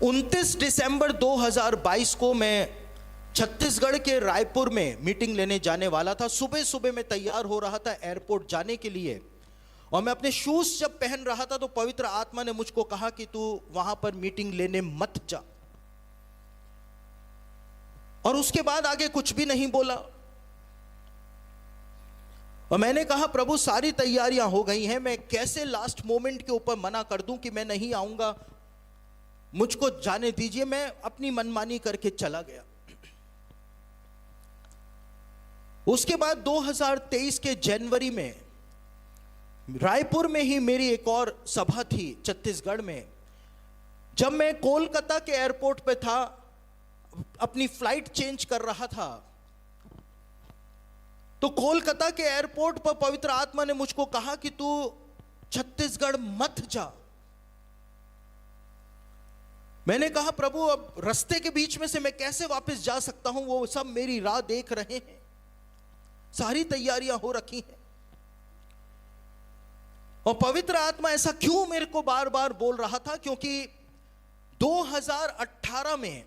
29 दिसंबर 2022 को मैं छत्तीसगढ़ के रायपुर में मीटिंग लेने जाने वाला था। सुबह सुबह मैं तैयार हो रहा था एयरपोर्ट जाने के लिए, और मैं अपने शूज जब पहन रहा था तो पवित्र आत्मा ने मुझको कहा कि तू वहां पर मीटिंग लेने मत जा। और उसके बाद आगे कुछ भी नहीं बोला। और मैंने कहा प्रभु सारी तैयारियां हो गई हैं, मैं कैसे लास्ट मोमेंट के ऊपर मना कर दूं कि मैं नहीं आऊंगा, मुझको जाने दीजिए। मैं अपनी मनमानी करके चला गया। उसके बाद 2023 के जनवरी में रायपुर में ही मेरी एक और सभा थी छत्तीसगढ़ में। जब मैं कोलकाता के एयरपोर्ट पे था, अपनी फ्लाइट चेंज कर रहा था, तो कोलकाता के एयरपोर्ट पर पवित्र आत्मा ने मुझको कहा कि तू छत्तीसगढ़ मत जा। मैंने कहा प्रभु अब रास्ते के बीच में से मैं कैसे वापस जा सकता हूं, वो सब मेरी राह देख रहे हैं, सारी तैयारियां हो रखी हैं। और पवित्र आत्मा ऐसा क्यों मेरे को बार बार बोल रहा था, क्योंकि 2018 में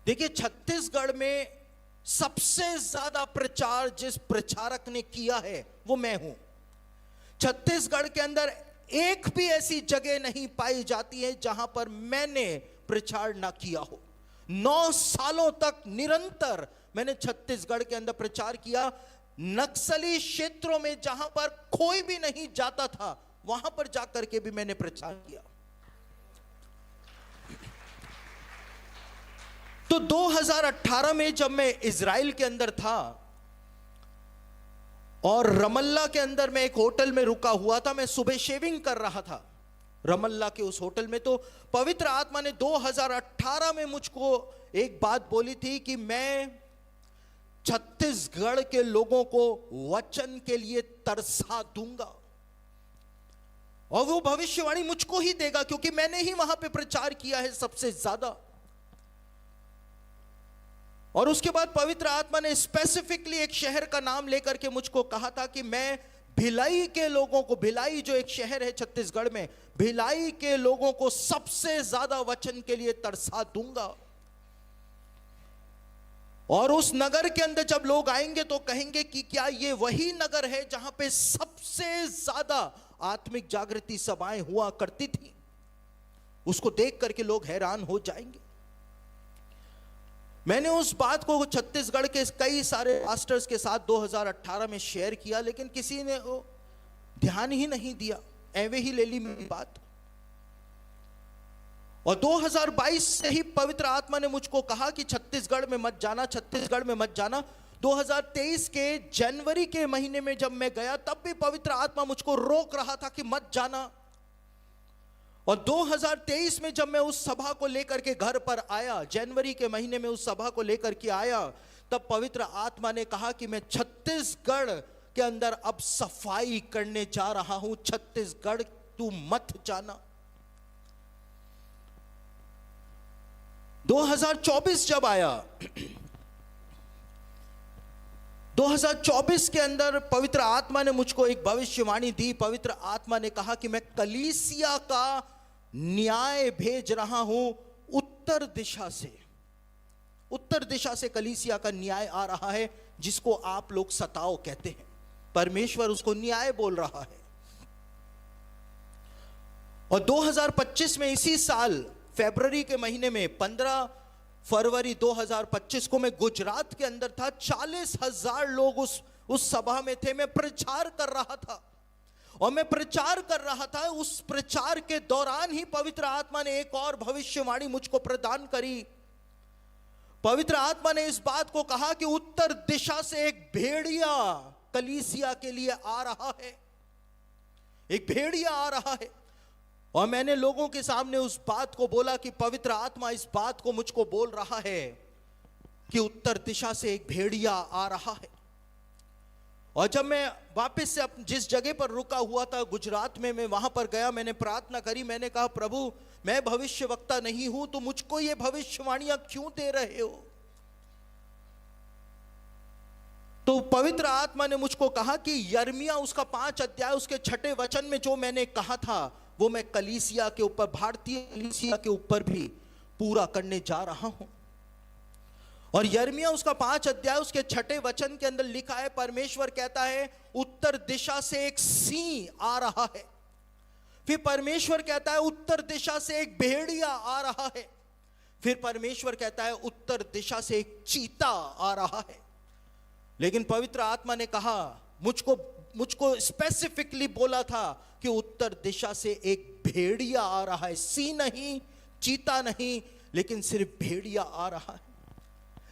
देखिए छत्तीसगढ़ में सबसे ज्यादा प्रचार जिस प्रचारक ने किया है वो मैं हूं। छत्तीसगढ़ के अंदर एक भी ऐसी जगह नहीं पाई जाती है जहां पर मैंने प्रचार ना किया हो। 9 सालों तक निरंतर मैंने छत्तीसगढ़ के अंदर प्रचार किया। नक्सली क्षेत्रों में जहां पर कोई भी नहीं जाता था, वहां पर जाकर के भी मैंने प्रचार किया। तो 2018 में जब मैं इजराइल के अंदर था और रमल्ला के अंदर मैं एक होटल में रुका हुआ था, मैं सुबह शेविंग कर रहा था रमल्ला के उस होटल में, तो पवित्र आत्मा ने 2018 में मुझको एक बात बोली थी कि मैं छत्तीसगढ़ के लोगों को वचन के लिए तरसा दूंगा। और वो भविष्यवाणी मुझको ही देगा, क्योंकि मैंने ही वहां पे प्रचार किया है सबसे ज्यादा। और उसके बाद पवित्र आत्मा ने स्पेसिफिकली एक शहर का नाम लेकर के मुझको कहा था कि मैं भिलाई के लोगों को, भिलाई जो एक शहर है छत्तीसगढ़ में, भिलाई के लोगों को सबसे ज्यादा वचन के लिए तरसा दूंगा। और उस नगर के अंदर जब लोग आएंगे तो कहेंगे कि क्या ये वही नगर है जहां पे सबसे ज्यादा आत्मिक जागृति सभाएं हुआ करती थी। उसको देख करके लोग हैरान हो जाएंगे। मैंने उस बात को छत्तीसगढ़ के कई सारे पास्टर्स के साथ 2018 में शेयर किया, लेकिन किसी ने वो ध्यान ही नहीं दिया, एवे ही ले ली मेरी बात। और 2022 से ही पवित्र आत्मा ने मुझको कहा कि छत्तीसगढ़ में मत जाना, छत्तीसगढ़ में मत जाना। 2023 के जनवरी के महीने में जब मैं गया, तब भी पवित्र आत्मा मुझको रोक रहा था कि मत जाना। और 2023 में जब मैं उस सभा को लेकर के घर पर आया, जनवरी के महीने में उस सभा को लेकर के आया, तब पवित्र आत्मा ने कहा कि मैं छत्तीसगढ़ के अंदर अब सफाई करने जा रहा हूं, छत्तीसगढ़ तू मत जाना। 2024 जब आया, 2024 के अंदर पवित्र आत्मा ने मुझको एक भविष्यवाणी दी। पवित्र आत्मा ने कहा कि मैं कलीसिया का न्याय भेज रहा हूं उत्तर दिशा से। उत्तर दिशा से कलीसिया का न्याय आ रहा है, जिसको आप लोग सताओ कहते हैं। परमेश्वर उसको न्याय बोल रहा है। और 2025 में, इसी साल फरवरी के महीने में, 15 फरवरी 2025 को मैं गुजरात के अंदर था। 40,000 लोग उस सभा में थे। मैं प्रचार कर रहा था, और मैं प्रचार कर रहा था। उस प्रचार के दौरान ही पवित्र आत्मा ने एक और भविष्यवाणी मुझको प्रदान करी। पवित्र आत्मा ने इस बात को कहा कि उत्तर दिशा से एक भेड़िया कलीसिया के लिए आ रहा है, एक भेड़िया आ रहा है। और मैंने लोगों के सामने उस बात को बोला कि पवित्र आत्मा इस बात को मुझको बोल रहा है कि उत्तर दिशा से एक भेड़िया आ रहा है। और जब मैं वापस से जिस जगह पर रुका हुआ था गुजरात में, मैं वहां पर गया, मैंने प्रार्थना करी। मैंने कहा प्रभु मैं भविष्यवक्ता नहीं हूं, तो मुझको ये भविष्यवाणियां क्यों दे रहे हो। तो पवित्र आत्मा ने मुझको कहा कि यिर्मयाह उसका 5 अध्याय उसके 6 वचन में जो मैंने कहा था, वो मैं कलीसिया के ऊपर, भारतीय कलीसिया के ऊपर भी पूरा करने जा रहा हूं। और यिर्मयाह उसका 5 अध्याय उसके 6 वचन के अंदर लिखा है, परमेश्वर कहता है उत्तर दिशा से एक सिंह आ रहा है। फिर परमेश्वर कहता है उत्तर दिशा से एक भेड़िया आ रहा है। फिर परमेश्वर कहता है उत्तर दिशा से एक चीता आ रहा है। लेकिन पवित्र आत्मा ने कहा, मुझको स्पेसिफिकली बोला था कि उत्तर दिशा से एक भेड़िया आ रहा है, सिंह नहीं, चीता नहीं, लेकिन सिर्फ भेड़िया आ रहा है।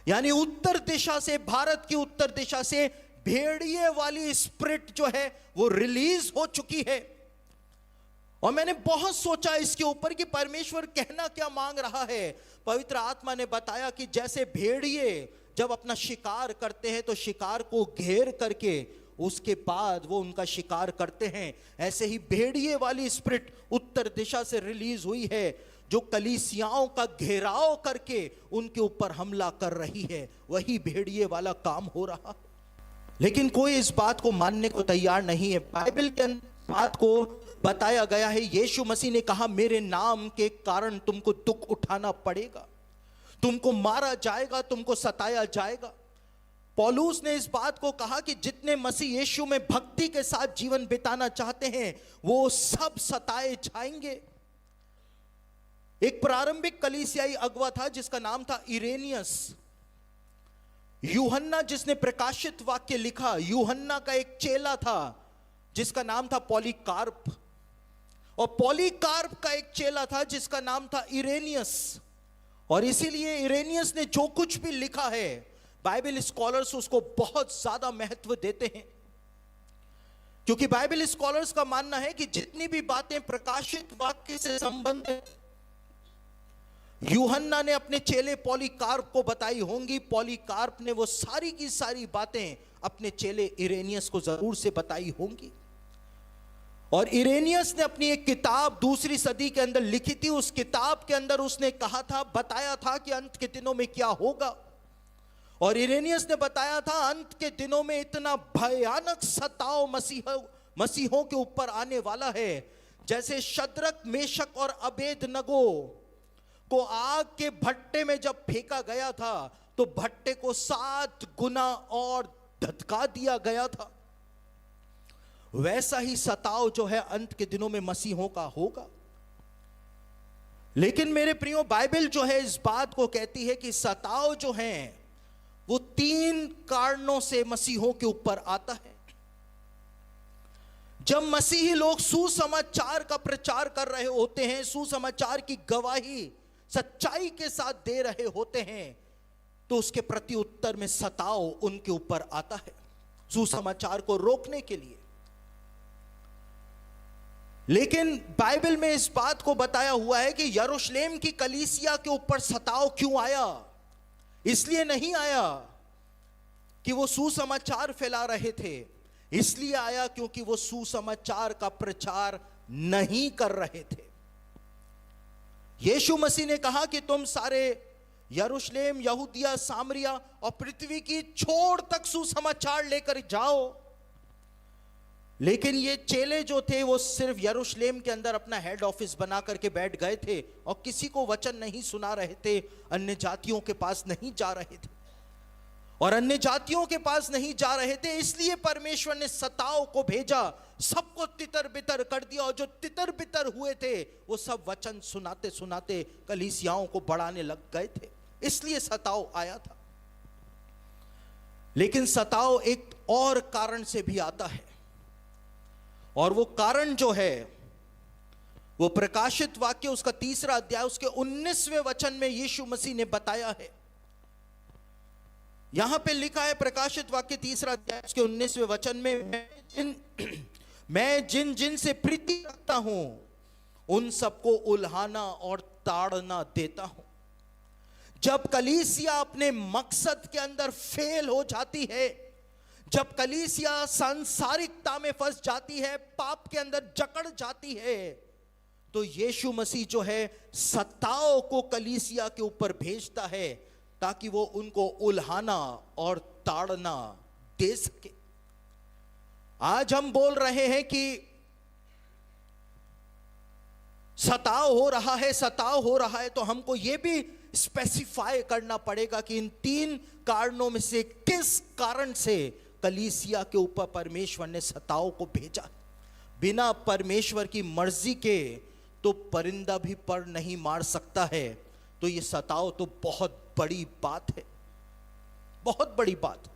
यानी उत्तर दिशा से, भारत की उत्तर दिशा से भेड़िए वाली स्पिरिट जो है वो रिलीज हो चुकी है। और मैंने बहुत सोचा इसके ऊपर कि परमेश्वर कहना क्या मांग रहा है। पवित्र आत्मा ने बताया कि जैसे भेड़िए जब अपना शिकार करते हैं तो शिकार को घेर करके उसके बाद वो उनका शिकार करते हैं, ऐसे ही भेड़िए वाली स्पिरिट उत्तर दिशा से रिलीज हुई है, जो कलीसियाओं का घेराव करके उनके ऊपर हमला कर रही है। वही भेड़िए वाला काम हो रहा। लेकिन कोई इस बात को मानने को तैयार नहीं है। बाइबल के अंदर बात को बताया गया है, यीशु मसीह ने कहा मेरे नाम के कारण तुमको दुख उठाना पड़ेगा, तुमको मारा जाएगा, तुमको सताया जाएगा। पौलुस ने इस बात को कहा कि जितने मसीह यीशु में भक्ति के साथ जीवन बिताना चाहते हैं वो सब सताए जाएंगे। एक प्रारंभिक कलीसियाई अगुवा था जिसका नाम था इरेनियस। यूहन्ना जिसने प्रकाशित वाक्य लिखा, यूहन्ना का एक चेला था जिसका नाम था पॉलीकार्प, और पॉलीकार्प का एक चेला था जिसका नाम था इरेनियस। और इसीलिए इरेनियस ने जो कुछ भी लिखा है, बाइबल स्कॉलर्स उसको बहुत ज्यादा महत्व देते हैं, क्योंकि बाइबल स्कॉलर्स का मानना है कि जितनी भी बातें प्रकाशित वाक्य से संबंधित यूहन्ना ने अपने चेले पॉलीकार्प को बताई होंगी, पॉलीकार्प ने वो सारी की सारी बातें अपने चेले इरेनियस को जरूर से बताई होंगी। और इरेनियस ने अपनी एक किताब 2री सदी के अंदर लिखी थी। उस किताब के अंदर उसने कहा था, बताया था कि अंत के दिनों में क्या होगा। और इरेनियस ने बताया था अंत के दिनों में इतना भयानक सताव मसीहों के ऊपर आने वाला है, जैसे शद्रक, मेशक और अबेदनगो को आग के भट्टे में जब फेंका गया था तो भट्टे को 7 गुना और धधका दिया गया था। वैसा ही सताव जो है अंत के दिनों में मसीहों का होगा। लेकिन मेरे प्रियो, बाइबल जो है इस बात को कहती है कि सताव जो है वो 3 कारणों से मसीहों के ऊपर आता है। जब मसीही लोग सुसमाचार का प्रचार कर रहे होते हैं, सुसमाचार की गवाही सच्चाई के साथ दे रहे होते हैं, तो उसके प्रति उत्तर में सताव उनके ऊपर आता है सुसमाचार को रोकने के लिए। लेकिन बाइबल में इस बात को बताया हुआ है कि यरूशलेम की कलीसिया के ऊपर सताव क्यों आया। इसलिए नहीं आया कि वो सुसमाचार फैला रहे थे, इसलिए आया क्योंकि वो सुसमाचार का प्रचार नहीं कर रहे थे। यीशु मसीह ने कहा कि तुम सारे यरूशलेम, यहूदिया, सामरिया और पृथ्वी की छोर तक सुसमाचार लेकर जाओ। लेकिन ये चेले जो थे वो सिर्फ यरूशलेम के अंदर अपना हेड ऑफिस बना करके बैठ गए थे और किसी को वचन नहीं सुना रहे थे, अन्य जातियों के पास नहीं जा रहे थे। और अन्य जातियों के पास नहीं जा रहे थे, इसलिए परमेश्वर ने सताव को भेजा, सबको तितर बितर कर दिया। और जो तितर बितर हुए थे वो सब वचन सुनाते सुनाते कलीसियाओं को बढ़ाने लग गए थे, इसलिए सताव आया था। लेकिन सताव एक और कारण से भी आता है, और वो कारण जो है वो प्रकाशित वाक्य उसका 3रा अध्याय उसके 19वें वचन में यीशु मसीह ने बताया है। यहां पे लिखा है प्रकाशित वाक्य 3रा अध्याय उसके 19वें वचन में, मैं जिन जिन से प्रीति रखता हूं उन सबको उल्हाना और ताड़ना देता हूं। जब कलीसिया अपने मकसद के अंदर फेल हो जाती है, जब कलीसिया सांसारिकता में फंस जाती है, पाप के अंदर जकड़ जाती है, तो यीशु मसीह जो है सताव को कलीसिया के ऊपर भेजता है ताकि वो उनको उल्हाना और ताड़ना दे सके। आज हम बोल रहे हैं कि सताव हो रहा है, तो हमको यह भी स्पेसिफाई करना पड़ेगा कि इन 3 कारणों में से किस कारण से कलीसिया के ऊपर परमेश्वर ने सताव को भेजा। बिना परमेश्वर की मर्जी के तो परिंदा भी पर नहीं मार सकता है। तो ये सताव तो बहुत बड़ी बात है, बहुत बड़ी बात।